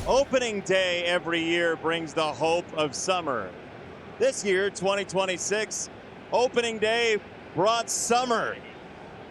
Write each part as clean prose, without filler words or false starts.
Opening day every year brings the hope of summer. This year, 2026, opening day brought summer.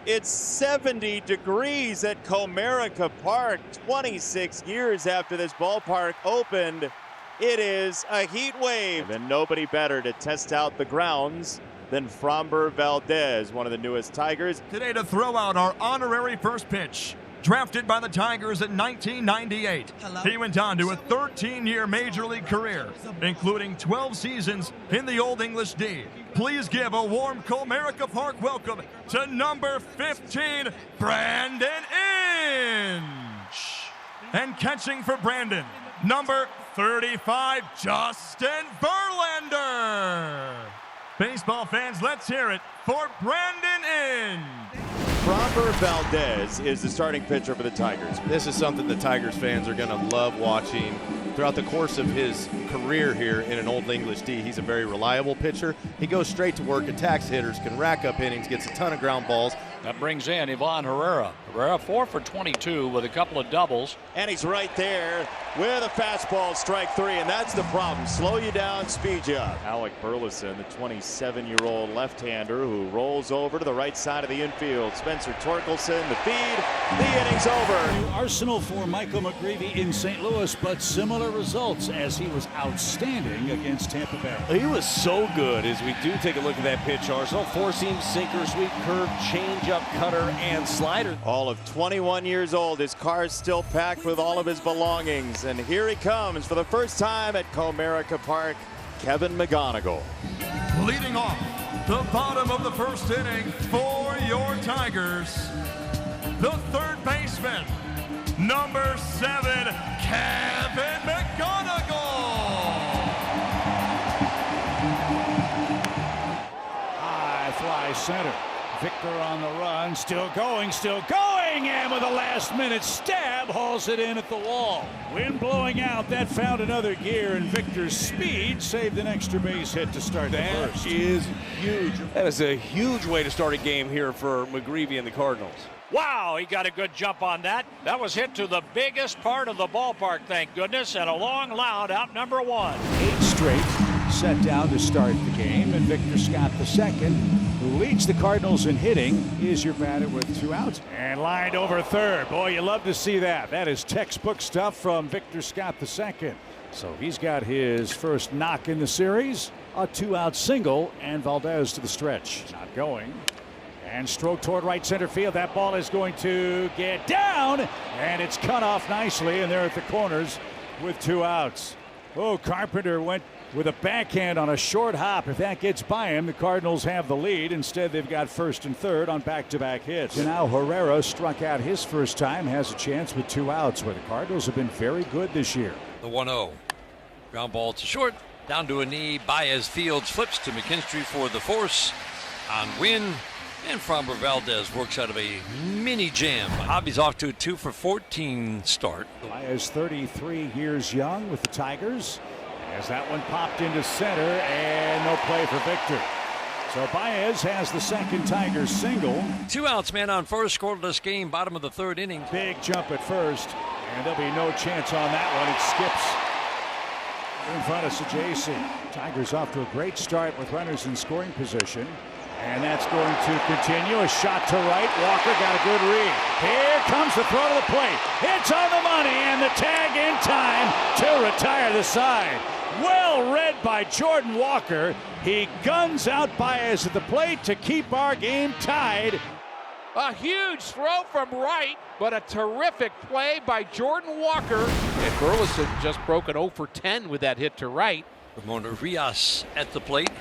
It's 70 degrees at Comerica Park. 26 years after this ballpark opened, it is a heat wave. And nobody better to test out the grounds than Framber Valdez, one of the newest Tigers. Today to throw out our honorary first pitch. Drafted by the Tigers in 1998, he went on to a 13-year Major League career, including 12 seasons in the Old English D. Please give a warm Comerica Park welcome to number 15, Brandon Inch. And catching for Brandon, number 35, Justin Verlander. Baseball fans, let's hear it for Brandon Inch. Framber Valdez is the starting pitcher for the Tigers. This is something the Tigers fans are going to love watching. Throughout the course of his career here in an Old English D, he's a very reliable pitcher. He goes straight to work, attacks hitters, can rack up innings, gets a ton of ground balls. That brings in Ivan Herrera. Herrera 4 for 22 with a couple of doubles. And he's right there with a fastball, strike three, and that's the problem. Slow you down, speed you up. Alec Burleson, the 27-year-old left-hander who rolls over to the right side of the infield. Spencer Torkelson, the feed, the inning's over. Arsenal for Michael McGreevy in St. Louis, but similar results as he was outstanding against Tampa Bay. He was so good as we do take a look at that pitch, Arsenal. Four-seam, sinker, sweep, curve, change-up, cutter, and slider. All of 21 years old, his car's still packed with all of his belongings. And here he comes for the first time at Comerica Park, Kevin McGonigal. Leading off the bottom of the first inning for your Tigers, the third baseman, number 7, Kevin McGonigal. High fly center. Victor on the run, still going, and with a last-minute stab, hauls it in at the wall. Wind blowing out, that found another gear, and Victor's speed saved an extra base hit to start the first. That is huge. That is a huge way to start a game here for McGreevy and the Cardinals. Wow, he got a good jump on that. That was hit to the biggest part of the ballpark, thank goodness, and a long, loud out number 1. 8 straight set down to start the game, and Victor Scott II, who leads the Cardinals in hitting, is your batter with 2 outs. And lined over third. Boy, you love to see that. That is textbook stuff from Victor Scott II. So he's got his first knock in the series, a 2-out single, and Valdez to the stretch. Not going. And stroke toward right center field. That ball is going to get down, and it's cut off nicely, and they're at the corners with 2 outs. Oh, Carpenter went with a backhand on a short hop. If that gets by him, the Cardinals have the lead. Instead, they've got first and third on back-to-back hits. And now Herrera struck out his first time, has a chance with 2 outs, where the Cardinals have been very good this year. The 1-0. Ground ball to short, down to a knee. Baez fields, flips to McKinstry for the force on Wynn. And Framber Valdez works out of a mini jam. Hobby's off to a 2 for 14 start. Baez 33 years young with the Tigers. As that one popped into center, and no play for Victor. So Baez has the second Tigers single. 2 outs, man on first, scoreless game, bottom of the 3rd inning. Big jump at first, and there'll be no chance on that one. It skips in front of Sajaci. Tigers off to a great start with runners in scoring position. And that's going to continue. A shot to right. Walker got a good read. Here comes the throw to the plate. It's on the money, and the tag in time to retire the side. Well read by Jordan Walker. He guns out Baez at the plate to keep our game tied. A huge throw from right, but a terrific play by Jordan Walker. And Burleson just broke an 0 for 10 with that hit to right. Ramon Rios at the plate.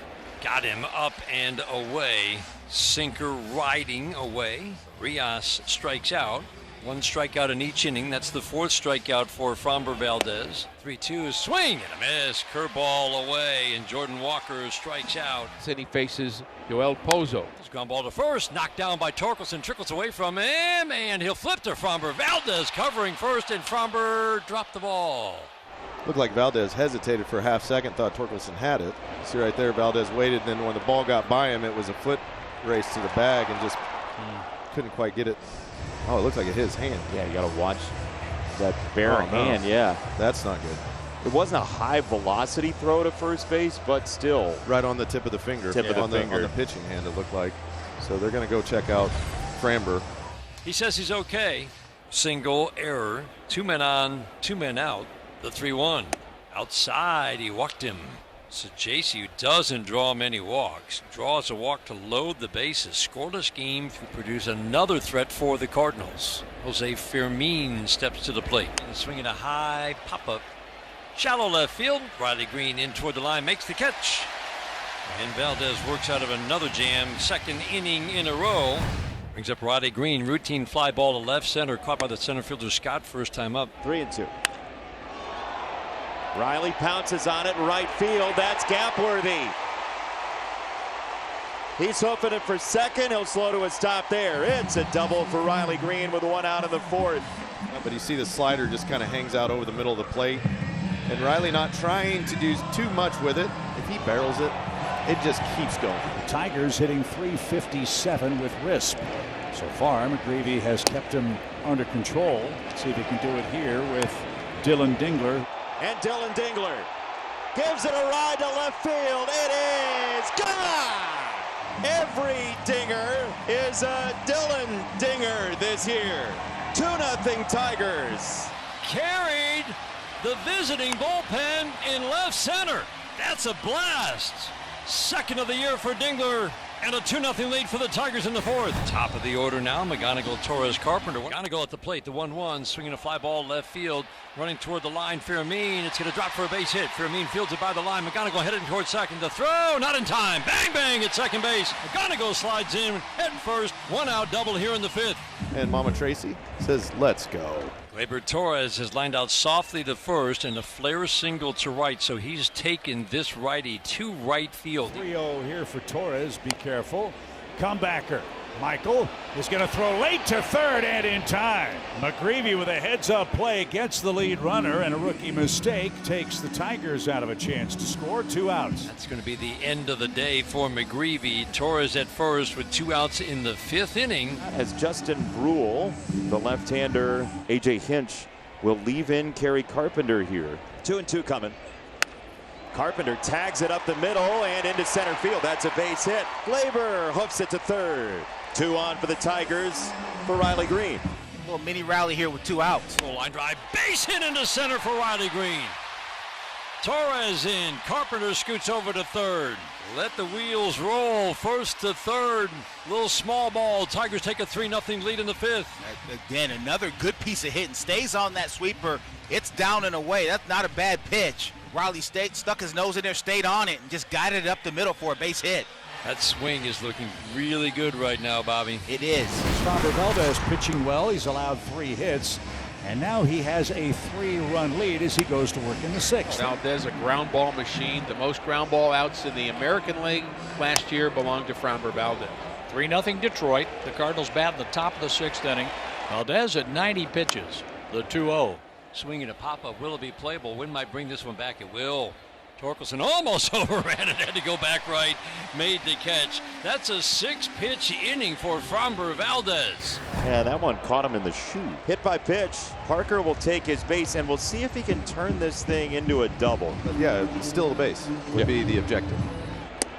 Got him up and away. Sinker riding away. Rios strikes out. 1 strikeout in each inning. That's the 4th strikeout for Framber Valdez. 3-2 swing and a miss. Curveball away, and Jordan Walker strikes out. And he faces Joel Pozo. His ground ball to first, knocked down by Torkelson, trickles away from him, and he'll flip to Framber. Valdez covering first, and Framber dropped the ball. Looked like Valdez hesitated for a half second, thought Torkelson had it. See right there, Valdez waited, and then when the ball got by him, it was a foot race to the bag and just couldn't quite get it. Oh, it looks like it hit his hand. Yeah, you got to watch that bare hand, yeah. That's not good. It wasn't a high velocity throw to first base, but still. Right on the tip of the finger. On the pitching hand, it looked like. So they're going to go check out Framber. He says he's okay. Single error. 2 men on, 2 men out. The 3-1. Outside, he walked him. So JC, who doesn't draw many walks, draws a walk to load the bases. Scoreless game to produce another threat for the Cardinals. Jose Fermin steps to the plate and swinging a high pop-up. Shallow left field. Riley Green in toward the line, makes the catch. And Valdez works out of another jam, second inning in a row. Brings up Riley Green, routine fly ball to left center, caught by the center fielder Scott, first time up. 3-2. Riley pounces on it, right field. That's gap worthy. He's hoofing it for second. He'll slow to a stop there. It's a double for Riley Green with 1 out in the 4th. But you see the slider just kind of hangs out over the middle of the plate. And Riley not trying to do too much with it. If he barrels it, it just keeps going. The Tigers hitting .357 with Risp. So far, McGreevy has kept him under control. Let's see if he can do it here with Dylan Dingler. And Dylan Dingler gives it a ride to left field. It is gone! Every dinger is a Dylan Dinger this year. 2-0 Tigers. Carried the visiting bullpen in left center. That's a blast. Second of the year for Dingler, and a 2-0 lead for the Tigers in the 4th. Top of the order now, McGonigal, Torres, Carpenter. McGonigal at the plate, the 1-1, swinging a fly ball left field, running toward the line. Fermin, it's going to drop for a base hit. Fermin fields it by the line. McGonigal heading towards second. The throw, not in time. Bang, bang at second base. McGonigal slides in, head first. 1 out double here in the 5th. And Mama Tracy says, let's go. Gleyber Torres has lined out softly to first and a flare single to right, so he's taken this righty to right field. 3-0 here for Torres. Be careful. Comebacker. Michael is going to throw late to third and in time. McGreevy with a heads-up play against the lead runner, and a rookie mistake takes the Tigers out of a chance to score. 2 outs. That's going to be the end of the day for McGreevy. Torres at first with 2 outs in the 5th inning. As Justin Brule, the left-hander A.J. Hinch, will leave in Kerry Carpenter here. 2-2 coming. Carpenter tags it up the middle and into center field. That's a base hit. Gleyber hoofs it to third. 2 on for the Tigers for Riley Green. A little mini rally here with 2 outs. Full line drive, base hit into center for Riley Green. Torres in, Carpenter scoots over to third. Let the wheels roll, first to third. Little small ball, Tigers take a 3-0 lead in the 5th. Again, another good piece of hitting. Stays on that sweeper. It's down and away. That's not a bad pitch. Riley stuck his nose in there, stayed on it, and just guided it up the middle for a base hit. That swing is looking really good right now, Bobby. It is. Framber Valdez pitching well. He's allowed 3 hits. And now he has a 3-run lead as he goes to work in the 6th. Valdez, a ground ball machine. The most ground ball outs in the American League last year belonged to Framber Valdez. 3-0 Detroit. The Cardinals bat in the top of the 6th inning. Valdez at 90 pitches. The 2-0. Swinging a pop-up. Will it be playable? Wind might bring this one back. It will. Torkelson almost overran it. Had to go back right. Made the catch. That's a 6-pitch inning for Framber Valdez. Yeah, that one caught him in the shoe. Hit by pitch. Parker will take his base, and we'll see if he can turn this thing into a double. Yeah, still the base would be the objective.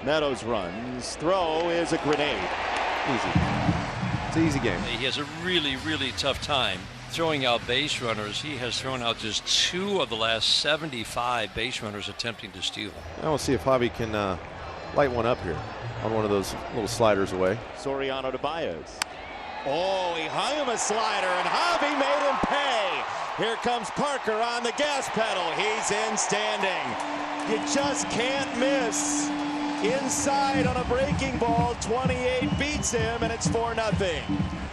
Meadows runs. Throw is a grenade. Easy. It's an easy game. He has a really, really tough time throwing out base runners. He has thrown out just 2 of the last 75 base runners attempting to steal. Now we'll see if Javi can light one up here on one of those little sliders away. Soriano to Baez. Oh, he hung him a slider, and Javi made him pay. Here comes Parker on the gas pedal. He's in standing. You just can't miss. Inside on a breaking ball, 28 beats him, and it's 4-0.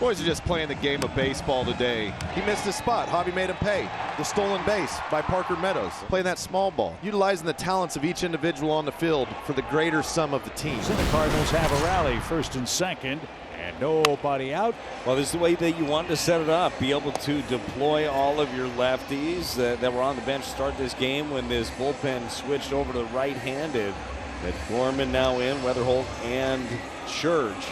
Boys are just playing the game of baseball today. He missed his spot. Javi made him pay. The stolen base by Parker Meadows. Playing that small ball. Utilizing the talents of each individual on the field for the greater sum of the team. So the Cardinals have a rally, 1st and 2nd, and nobody out. Well, this is the way that you wanted to set it up. Be able to deploy all of your lefties that were on the bench to start this game when this bullpen switched over to right-handed. That Gorman now in, Weatherholt and Church.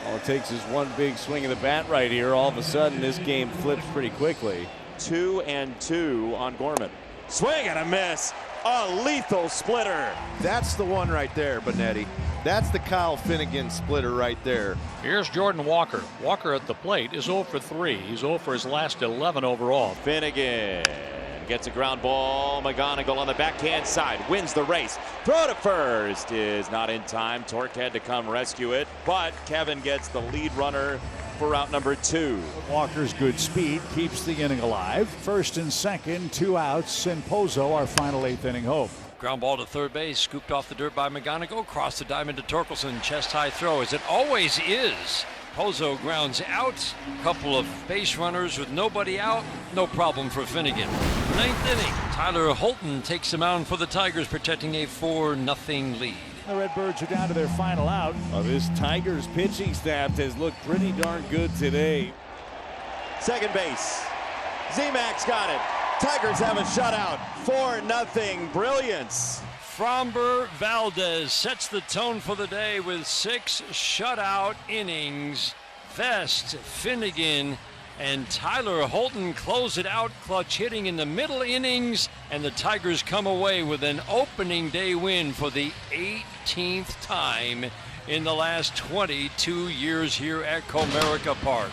All it takes is one big swing of the bat right here. All of a sudden, this game flips pretty quickly. 2-2 on Gorman. Swing and a miss. A lethal splitter. That's the one right there, Benetti. That's the Kyle Finnegan splitter right there. Here's Jordan Walker. Walker at the plate is 0 for 3. He's 0 for his last 11 overall. Finnegan gets a ground ball. McGonigal on the backhand side wins the race. Throw to first is not in time. Torque had to come rescue it, but Kevin gets the lead runner for out number 2. Walker's good speed keeps the inning alive. First and second, 2 outs, and Pozo, our final 8th inning hope. Ground ball to third base, scooped off the dirt by McGonigal, cross the diamond to Torkelson, chest high throw, as it always is. Pozo grounds out, couple of base runners with nobody out, no problem for Finnegan. 9th inning, Tyler Holton takes the mound for the Tigers, protecting a 4-0 lead. The Redbirds are down to their final out. Well, this Tigers pitching staff has looked pretty darn good today. Second base. Z-Max got it. Tigers have a shutout. 4-0 brilliance. Framber Valdez sets the tone for the day with 6 shutout innings. Vest, Finnegan, and Tyler Holton close it out, clutch hitting in the middle innings, and the Tigers come away with an opening day win for the 18th time in the last 22 years here at Comerica Park.